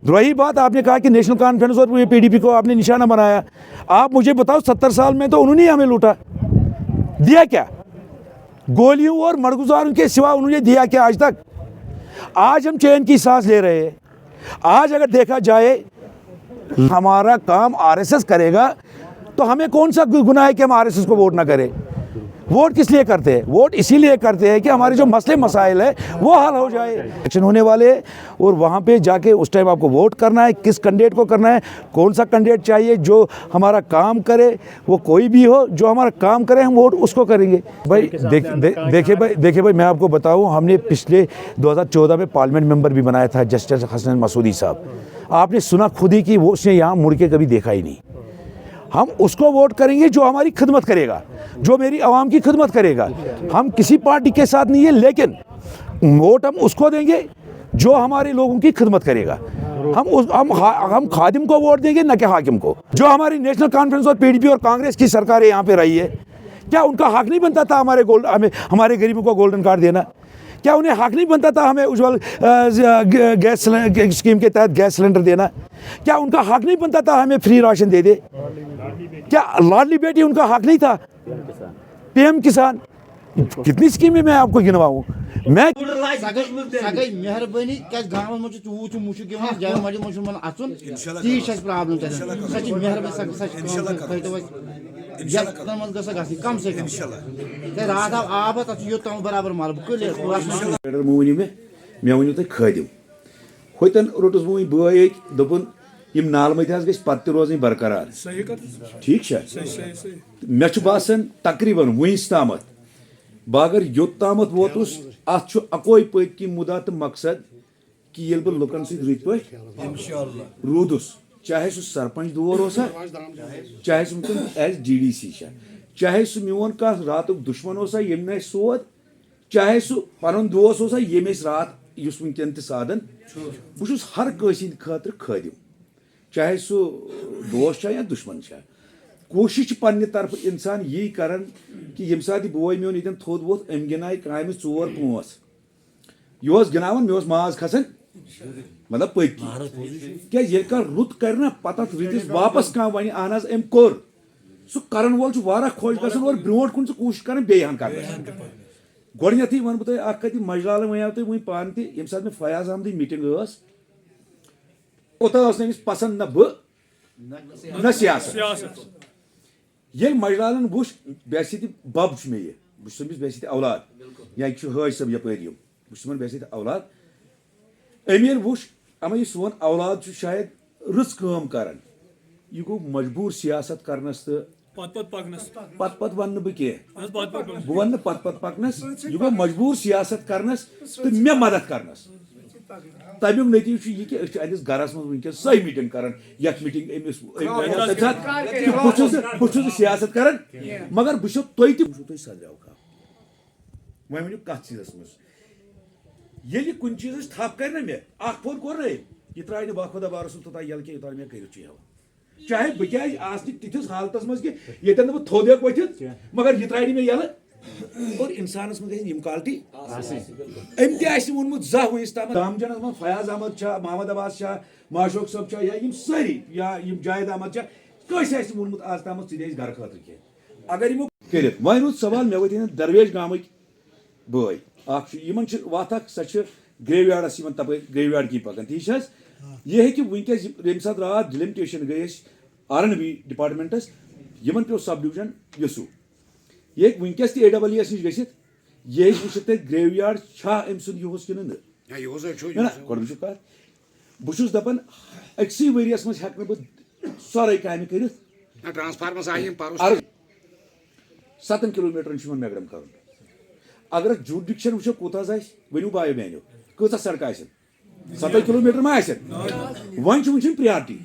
रही बात, आपने कहा कि नेशनल कॉन्फ्रेंस और PDP को आपने निशाना बनाया। आप मुझे बताओ 70 साल में तो उन्होंने हमें लूटा, दिया क्या? गोलियों और मरगुजारों के सिवा उन्होंने दिया क्या आज तक? आज हम चैन की सांस ले रहे हैं। आज अगर देखा जाए हमारा काम RSS करेगा तो हमें कौन सा गुनाह है कि हम RSS को वोट ना करें? वोट किस लिए करते हैं? वोट इसीलिए करते हैं कि हमारे जो मसले मसाइल है वो हल हो जाए। इलेक्शन होने वाले हैं और वहाँ पे जाके उस टाइम आपको वोट करना है, किस कैंडिडेट को करना है, कौन सा कैंडिडेट चाहिए जो हमारा काम करे, वो कोई भी हो जो हमारा काम करे, हम वोट उसको करेंगे। भाई देखिए भाई मैं आपको बताऊँ, हमने पिछले 2014 में पार्लियामेंट मेंबर भी बनाया था जस्टिस हसन मसूदी साहब। आपने सुना खुद ही कि वो उसने यहाँ मुड़ के कभी देखा ही नहीं। हम उसको वोट करेंगे जो हमारी खिदमत करेगा, जो मेरी आवाम की खिदमत करेगा। हम किसी पार्टी के साथ नहीं है, लेकिन वोट हम उसको देंगे जो हमारे लोगों की खिदमत करेगा। हम खादिम को वोट देंगे, न कि हाकिम को। जो हमारी नेशनल कॉन्फ्रेंस और PDP और कांग्रेस की सरकारें यहाँ पे रही है, क्या उनका हक नहीं बनता था हमारे गरीबों को गोल्डन कार्ड देना? क्या उन्हें हक नहीं बनता था हमें उज्ज्वल गैस स्कीम के तहत गैस सिलेंडर देना? क्या उनका हक नहीं बनता था हमें फ्री राशन दे दे? क्या लाडली बेटी उनका हक नहीं था? PM किसान, कितनी स्कीमें मैं आपको गिनवाऊं? मैं मेहरबानी क्या गाँव में चूत मुशक जय मज मुसलमान अचुन ती प्रॉब्लम सच मेहरबानी कम से कम रात आव आब तम बराबर माल में मे वन तुम खादिम होतन रोटस बह बे दोपन यम नालमत गई पत्त रोजन बरकरार। ठीक मे बसान तकरीबन वस तामत बह अगर योत तामत वोतुस अत अकोई पत्कि मुदा तो मकसद कि ये बह लुकन सत रुत पे रूदुस, चाहे सह सरपंच दौर होसा, चाहे सह वुनकन एज DDC, चाहे सह मोन कह रात दुश्मन होसा यम न सोद, चाहे सह पन दोस्त होसा यम रात वुनकन त साधन। बहुत हर कस खतर खादिम, चाहे सह दोस्त या दुश्मन। कोशिश पन्ने तरफ इंसान यही कर कि यम सात बोय मोन ये थोद वोत अम गिनाय काम 4-5 यह गिनावन मे माज खसान मतलब पत्कि क्या रुत कर ना पता रुतस वापस कह वन अहन अम कोर सह करन वोल खुश गसान और ब्रोट कुन कोशिश कर बेहन कर गोथी वन बह कत मजलाल वन तुम वो पान तम सात मे फयाज अहमद मीटिंग ओतन पसंद न बह न सियासत। ये मजलालन वुच बेसित बब मे यह बेसित औलाद या हाज सब यप बह बेसित औलाद अम ये वुच अमा यह सोन औलाद शायद रच काम कर यह गो मजबूर सियासत करनस तो पत वन बह कह बह वन पत पकनस यह गो मजबूर सियासत करनस तो मे मदद करनस। तमिक नतीज यह कि अस गरस मज वनकस सही मीटिंग कर मीटिंग बहुत सियासत कर मगर बह तुम सदर वो वन कत चीज ये कुछ चीज थप कर मे फोन कोर यह त्रा खुदा बार तोता यल कि मे कर चाहे बह क्या तिथस हालत मज कि ये थोद वथित मगर यह त्रा मे यल और इंसानस में यम क्वालिटी अम तुमुत जह वस तम दामजन मन फयाज अहमद मोहम्मद अब्बास माशोक सब या सारी या जायद अहमद कस वोनमुत आज तम घर खतर कह अगर यमो कर वन रूद सवाल मे वो दरवेश गामक बय वत सह ग्रेवयार्डस तप ग्रेवयार्ड की पकान ठी यह हे वनकस ये सात रात डिलिमिटेशन गई RNB डिपार्टमेंटस यमन पे सब डिवीजन यसू ये वनकस AWS नश गसित ये वुचित ग्रेवयार्ड अम सुन युस कि कत बहुत दपान अक्सी वरियस मज हेक बह सारे काम कर 7 किलोमीटर मैगडम कर अगर जुडिक्शन वो कोत वनु बायो बहनो कत सड़क 7 किलोमीटर मा वन वो प्रियारिटी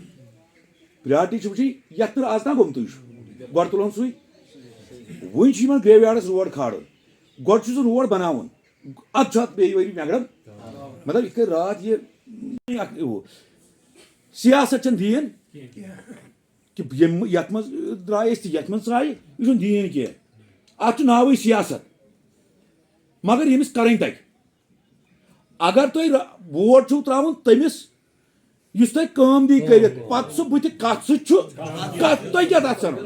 वो ये आज ना गोम गो तुल सू वन ग्रेवयार्डस रोड खाड़न गो रोड बनावन अत वरी मैगडम मतलब इत रात ये सियासत दीन कि ये द्राय ये द्राय यह दीन कह अत नाव सियासत मगर यमिस कर तक अगर तुम वोट छो त्रा तमिस یُس تۄہہِ کٲم دی کٔرِتھ پتہٕ سُہ بٕتھِ کتھ سۭتۍ چھُ کتھ تۄہہِ کیٛاہ تتھ سنو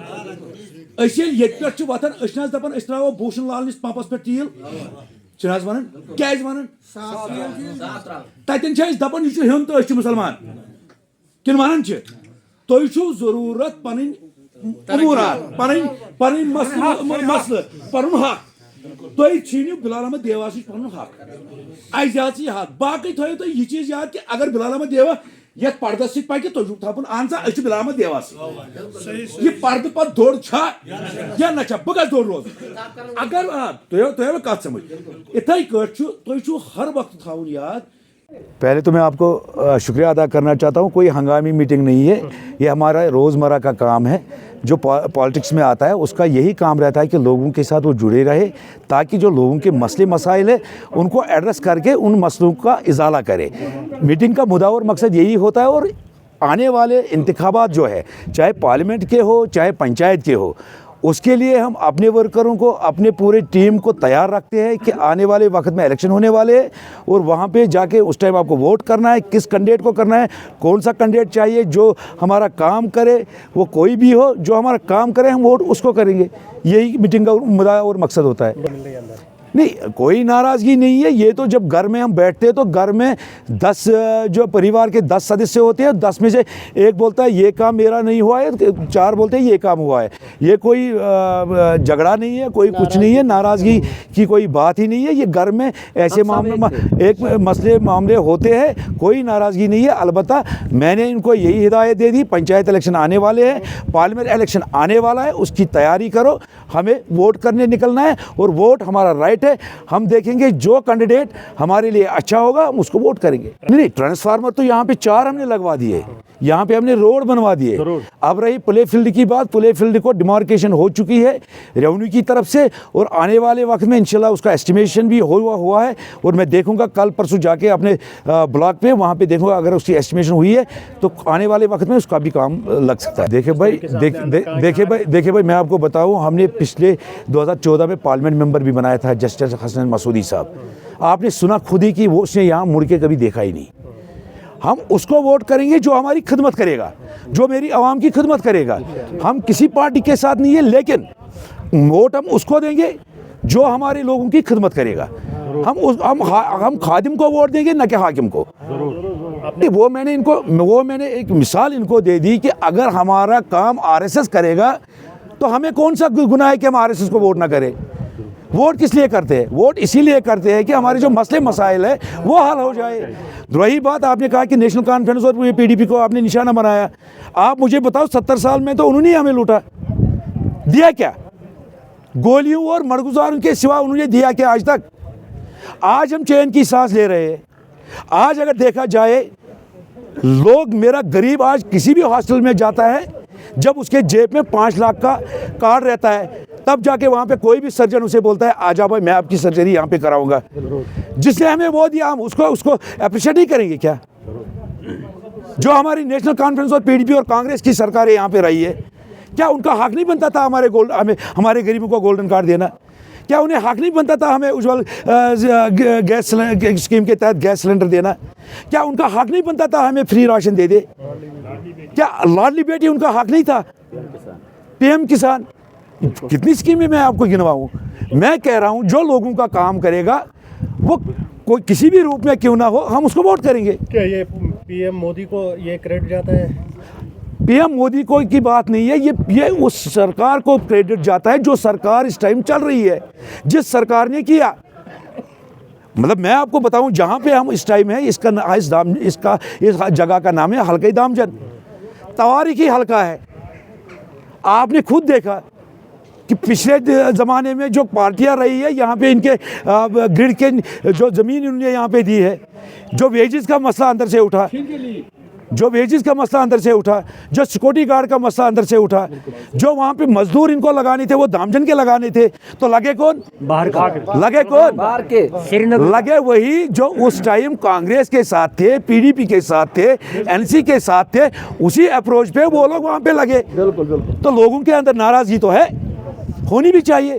أسۍ ییٚلہِ ییٚتہِ پٮ۪ٹھ چھِ وۄتھان أسۍ چھِنہٕ حظ دپان أسۍ ترٛاوو بوٗشن لالنِس پمپس پٮ۪ٹھ تیٖل چھِنہٕ حظ ونان کیٛازِ ونان تتٮ۪ن چھِ أسۍ دپان یہِ چھُ ہیوٚن تہٕ أسۍ چھِ مُسلمان کِنہٕ ونان چھِ تۄہہِ چھُو ضروٗرت پنٕنۍ اموٗرات پنٕنۍ مسلہٕ پنُن حق تُہۍ چھیٖنِو بِلال احمد دیواس نِش پنُن حق اَسہِ یاد چھِ یہِ حق باقٕے تھٲیِو تُہۍ یہِ چیٖز یاد کہِ اگر بِلال احمد دیوا یتھ پردس سۭتۍ پکہِ تُہۍ چھُو تھاوُن اہن سا أسۍ چھِ بِلال احمد دیواس یہِ پردٕ پتہٕ دوٚر چھا یا نہ چھا بہٕ گژھٕ دوٚر روزُن اگر تُہۍ آو کتھ سمجھ یِتھٕے کٲٹھۍ چھُ تُہۍ چھُو ہر وقت تھاوُن یاد. پہلے تو میں آپ کو شکریہ ادا کرنا چاہتا ہوں. کوئی ہنگامی میٹنگ نہیں ہے, یہ ہمارا روزمرہ کا کام ہے. جو پالیٹکس میں آتا ہے اس کا یہی کام رہتا ہے کہ لوگوں کے ساتھ وہ جڑے رہے تاکہ جو لوگوں کے مسئلے مسائل ہیں ان کو ایڈریس کر کے ان مسئلوں کا ازالہ کرے. میٹنگ کا مدعا اور مقصد یہی ہوتا ہے. اور آنے والے انتخابات جو ہے چاہے پارلیمنٹ کے ہو چاہے پنچایت کے ہو, اس کے لیے ہم اپنے ورکروں کو اپنے پورے ٹیم کو تیار رکھتے ہیں کہ آنے والے وقت میں الیکشن ہونے والے ہیں اور وہاں پہ جا کے اس ٹائم آپ کو ووٹ کرنا ہے. کس کینڈیڈیٹ کو کرنا ہے, کون سا کینڈیڈیٹ چاہیے جو ہمارا کام کرے, وہ کوئی بھی ہو جو ہمارا کام کرے ہم ووٹ اس کو کریں گے. یہی میٹنگ کا مدعا اور مقصد ہوتا ہے. نہیں کوئی ناراضگی نہیں ہے. یہ تو جب گھر میں ہم بیٹھتے ہیں تو گھر میں 10 جو پریوار کے 10 سدسیہ ہوتے ہیں, 10 میں سے ایک بولتا ہے یہ کام میرا نہیں ہوا ہے, 4 بولتے ہیں یہ کام ہوا ہے. یہ کوئی جھگڑا نہیں ہے, کوئی کچھ نہیں ہے, ناراضگی کی کوئی بات ہی نہیں ہے. یہ گھر میں ایسے معاملے ہوتے ہیں, کوئی ناراضگی نہیں ہے. البتہ میں نے ان کو یہی ہدایت دے دی, پنچایت الیکشن آنے والے ہیں, پارلیمنٹ الیکشن آنے والا ہے, اس کی تیاری کرو. ہمیں ووٹ کرنے نکلنا ہے اور ووٹ ہمارا رائٹ ہے. ہم دیکھیں گے جو کینڈیڈیٹ ہمارے لیے اچھا ہوگا ہم اس کو ووٹ کریں گے. نہیں ٹرانسفارمر تو یہاں پہ 4 ہم نے لگوا دیے, یہاں پہ ہم نے روڈ بنوا دیے. اب رہی پلے فیلڈ کی بات, پلے فیلڈ کو ڈیمارکیشن ہو چکی ہے ریونیو کی طرف سے اور آنے والے وقت میں انشاءاللہ اس کا ایسٹیمیشن بھی ہوا ہے. اور میں دیکھوں گا کل پرسوں جا کے اپنے بلاک پہ وہاں پہ دیکھوں گا اگر اس کی ایسٹیمیشن ہوئی ہے تو آنے والے وقت میں اس کا بھی کام لگ سکتا ہے. دیکھیں بھائی میں آپ کو بتاؤں, ہم نے پچھلے 2014 میں پارلیمنٹ ممبر بھی بنایا تھا جسٹس حسن مسعودی صاحب. آپ نے سنا خود ہی کہ وہ اس نے یہاں مڑ کے کبھی دیکھا ہی نہیں. ہم اس کو ووٹ کریں گے جو ہماری خدمت کرے گا, جو میری عوام کی خدمت کرے گا. ہم کسی پارٹی کے ساتھ نہیں ہے, لیکن ووٹ ہم اس کو دیں گے جو ہمارے لوگوں کی خدمت کرے گا. ہم خادم کو ووٹ دیں گے نہ کہ حاکم کو. وہ میں نے ایک مثال ان کو دے دی کہ اگر ہمارا کام RSS کرے گا تو ہمیں کون سا گناہ ہے کہ ہم RSS کو ووٹ نہ کریں. ووٹ کس لیے کرتے ہیں؟ ووٹ اسی لیے کرتے ہیں کہ ہمارے جو مسئلے مسائل ہیں وہ حل ہو جائے. رہی بات آپ نے کہا کہ نیشنل کانفرنس اور PDP کو آپ نے نشانہ بنایا. آپ مجھے بتاؤ 70 سال میں تو انہوں نے ہمیں لوٹا, دیا کیا؟ گولیوں اور مڑگزاروں کے سوا انہوں نے دیا کیا آج تک؟ آج ہم چین کی سانس لے رہے ہیں. آج اگر دیکھا جائے لوگ, میرا غریب آج کسی بھی ہاسٹل میں جاتا ہے جب اس کے جیب میں 5 لاکھ کا کارڈ رہتا ہے تب جا کے وہاں پہ کوئی بھی سرجن اسے بولتا ہے آ جاؤ بھائی میں آپ کی سرجری یہاں پہ کراؤں گا. جس نے ہمیں وہ دیا ہم اس کو اپریشیٹ نہیں کریں گے کیا؟ جو ہماری نیشنل کانفرنس اور PDP اور کانگریس کی سرکاریں یہاں پہ رہی ہے, کیا ان کا حق نہیں بنتا تھا ہمارے غریبوں کو گولڈن کارڈ دینا؟ کیا انہیں حق نہیں بنتا تھا ہمیں اجول گیس اسکیم کے تحت گیس سلنڈر دینا؟ کیا ان کا حق نہیں بنتا تھا ہمیں فری راشن دے دے؟ کیا لاڈلی بیٹی ان کا حق نہیں تھا؟ PM کسان, کتنی اسکیمیں میں آپ کو گنواؤں. میں کہہ رہا ہوں جو لوگوں کا کام کرے گا وہ کوئی کسی بھی روپ میں کیوں نہ ہو ہم اس کو ووٹ کریں گے. کیا یہ PM مودی کو یہ کریڈٹ جاتا ہے؟ PM مودی کو کی بات نہیں ہے, یہ اس سرکار کو کریڈٹ جاتا ہے جو سرکار اس ٹائم چل رہی ہے. جس سرکار نے کیا, مطلب میں آپ کو بتاؤں جہاں پہ ہم اس ٹائم ہیں اس جگہ کا نام ہے حلقہ دامجن. تواریخی حلقہ ہے. آپ نے خود دیکھا کہ پچھلے زمانے میں جو پارٹیاں رہی ہے یہاں پہ ان کے گرڈ کے جو زمین انہوں نے یہاں پہ دی ہے, جو ویجز کا مسئلہ اندر سے اٹھا, جو سیکورٹی گارڈ کا مسئلہ اندر سے اٹھا, جو وہاں پہ مزدور ان کو لگانے تھے وہ دامجن کے لگانے تھے, تو لگے کون؟ لگے وہی جو اس ٹائم کانگریس کے ساتھ تھے, PDP کے ساتھ تھے, NC کے ساتھ تھے. اسی اپروچ پہ وہ لوگ وہاں پہ لگے. تو لوگوں کے اندر ناراضگی تو ہے, ہونی بھی چاہیے.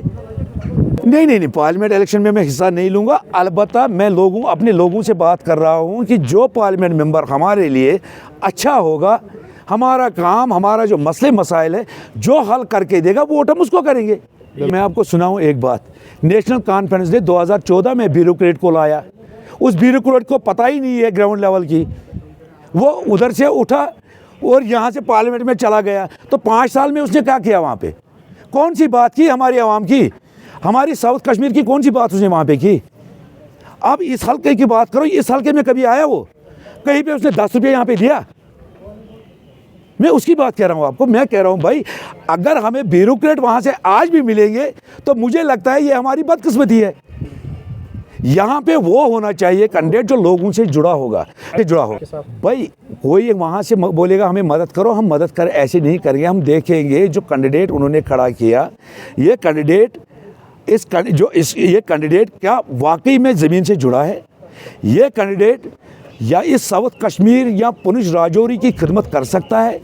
नहीं, पार्लियामेंट इलेक्शन में मैं हिस्सा नहीं लूँगा। अलबत्ता मैं अपने लोगों से बात कर रहा हूँ कि जो पार्लियामेंट मेंबर हमारे लिए अच्छा होगा, हमारा काम, हमारा जो मसले मसाइल है जो हल करके देगा, वोट हम उसको करेंगे। मैं आपको सुनाऊँ एक बात, नेशनल कॉन्फ्रेंस ने 2014 में ब्यूरोक्रेट को लाया, उस ब्यूरोक्रेट को पता ही नहीं है ग्राउंड लेवल की, वो उधर से उठा और यहाँ से पार्लियामेंट में चला गया। तो 5 साल में उसने क्या किया वहाँ पे? कौन सी बात की हमारी आवाम की, हमारी साउथ कश्मीर की कौन सी बात उसने वहाँ पे की? अब इस हल्के की बात करो, इस हल्के में कभी आया वो? कहीं पे उसने 10 रुपये यहाँ पे दिया? मैं उसकी बात कह रहा हूँ आपको। मैं कह रहा हूँ भाई, अगर हमें ब्यूरोक्रेट वहाँ से आज भी मिलेंगे तो मुझे लगता है ये हमारी बदकिस्मती है। यहाँ पे वो होना चाहिए कैंडिडेट जो लोगों से जुड़ा होगा। भाई कोई वहाँ से बोलेगा हमें मदद करो, हम मदद कर ऐसे नहीं करेंगे। हम देखेंगे जो कैंडिडेट उन्होंने खड़ा किया, ये कैंडिडेट ये कैंडिडेट क्या वाकई में ज़मीन से जुड़ा है? ये कैंडिडेट या इस साउथ कश्मीर या पुंछ राजौरी की खिदमत कर सकता है?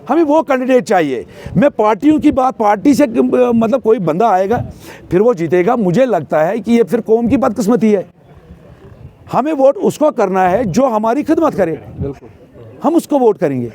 हमें वो कैंडिडेट चाहिए। मैं पार्टियों की बात, पार्टी से मतलब कोई बंदा आएगा फिर वो जीतेगा, मुझे लगता है कि ये फिर कौम की बदकिस्मती है। हमें वोट उसको करना है जो हमारी खिदमत करे, हम उसको वोट करेंगे।